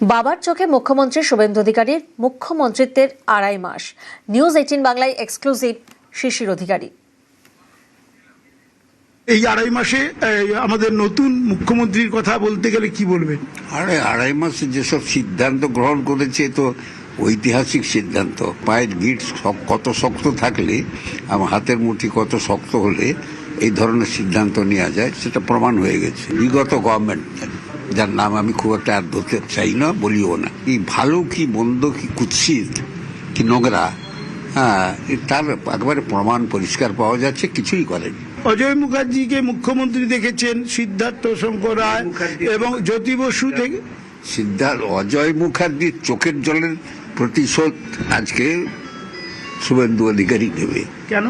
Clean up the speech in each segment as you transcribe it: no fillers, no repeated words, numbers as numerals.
বাবার চোখে মুখ্যমন্ত্রী শুভেন্দু অধিকারীর মুখ্যমন্ত্রিত্বের ২.৫ মাস। নিউজ 18 বাংলায় এক্সক্লুসিভ শিশির অধিকারী। এই ২.৫ মাসে আমাদের নতুন মুখ্যমন্ত্রীর কথা বলতে গেলে কি বলবেন? ২.৫ মাসে যেসব সিদ্ধান্ত গ্রহণ করেছে তো ঐতিহাসিক সিদ্ধান্ত। পায়ের গিট কত শক্ত থাকলে আমার হাতের মুঠি কত শক্ত হলে এই ধরনের সিদ্ধান্ত নেওয়া যায় সেটা প্রমাণ হয়ে গেছে। বিগত গভর্নমেন্ট, যার নাম আমি খুব একটা আর ধরতে চাই না, বলিও না, এই ভালো কি মন্দ কি কুৎসিত কি নোংরা, তার একবারে প্রমাণ পরিষ্কার পাওয়া যাচ্ছে। কিছুই করেনি। অজয় মুখার্জিকে মুখ্যমন্ত্রী দেখেছেন, সিদ্ধার্থ শঙ্কর রায় এবং জ্যোতি বসু থেকে অজয় মুখার্জির চোখের জলের প্রতিশোধ আজকে শুভেন্দু অধিকারী নেবে। কেন?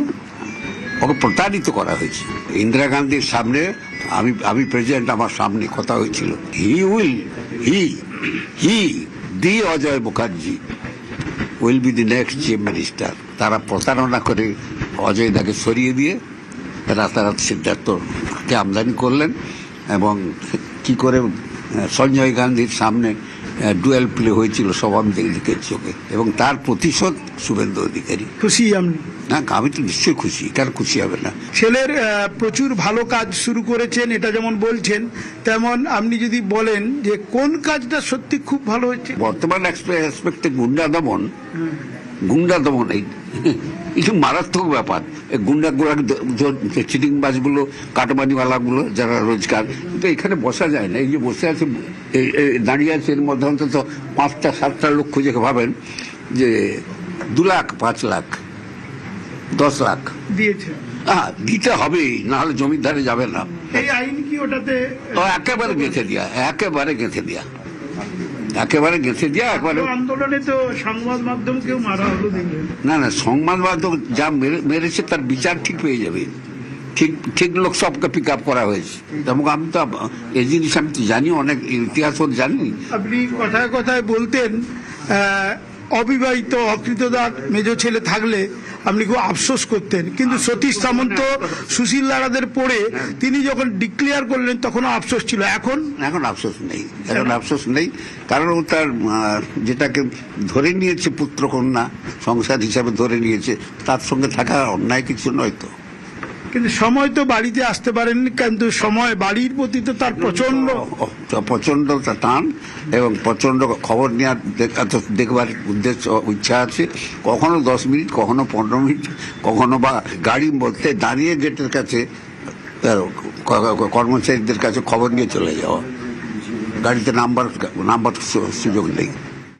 ওকে প্রতারিত করা হয়েছে। ইন্দিরা গান্ধীর সামনে আমি প্রেসিডেন্ট, আমার সামনে কথা হয়েছিল, the Ajay Mukherjee will be the next chief minister. তারা প্রতারণা করে অজয় দাকে সরিয়ে দিয়ে রাতারাত সিদ্ধার্থকে আমদানি করলেন এবং কি করে সঞ্জয় গান্ধীর সামনে ডুয়েল প্লে হয়েছিল সবামদের চোখে, এবং তার প্রতিশোধ শুভেন্দু অধিকারী। খুশি আপনি? না, আমি তো নিশ্চয়ই খুশি, কেন খুশি হবে না। ছেলের প্রচুর ভালো কাজ শুরু করেছেন, এটা যেমন বলছেন, তেমন আপনি যদি বলেন যে কোন কাজটা সত্যি খুব ভালো হয়েছে? বর্তমান এক্সপেক্টে গুন্ডা দমন এই মারাত্মক ব্যাপার। গুন্ডাগুলো, চিটিংবাজগুলো, কাটমানিওয়ালাগুলো যারা রোজগার, কিন্তু এখানে বসা যায় না। এই যে বসে আছে, দাঁড়িয়ে আছে, এর মধ্যে অন্তত 5-7টা লোক খুঁজে ভাবেন যে 2 লাখ, 5 লাখ, 10 লাখ দিয়েছে। দিতে হবেই, না হলে জমিদারে যাবে না। এই আইন কি ওটাতে একেবারে গেঁথে দিয়া, একবারে আন্দোলনে তো সংবাদ মাধ্যমকেও মারা হলো দেখলেন। না, সংবাদ মাধ্যম যা মেরেছে তার বিচার ঠিক পেয়ে যাবে। ঠিক লোক সবকে পিক আপ করা হয়েছে। এবং আমি তো এই জিনিস আমি তো জানি, অনেক ইতিহাস জানি। আপনি কথায় কথায় বলতেন অবিবাহিত অকৃতদার মেজ ছেলে থাকলে আপনি খুব আফসোস করতেন, কিন্তু সতীশ সামন্ত, সুশীল লারাদের পড়ে তিনি যখন ডিক্লেয়ার করলেন তখন আফসোস ছিল। এখন আফসোস নেই, কারণ ও তার যেটাকে ধরে নিয়েছে পুত্র কন্যা সংসার হিসাবে ধরে নিয়েছে, তার সঙ্গে থাকা অন্যায় কিছু নয় তো। কিন্তু সময় তো বাড়িতে আসতে পারেননি, কিন্তু সময় বাড়ির প্রতি তো তার প্রচন্ড টান এবং প্রচন্ড খবর নেওয়ার দেখবার উদ্দেশ্য, ইচ্ছা আছে। কখনো 10 মিনিট, কখনো 15 মিনিট, কখনো বা গাড়ি মধ্যে দাঁড়িয়ে গেটের কাছে কর্মচারীদের কাছে খবর নিয়ে চলে যাওয়া। গাড়িতে নাম্বার সুযোগ নেই।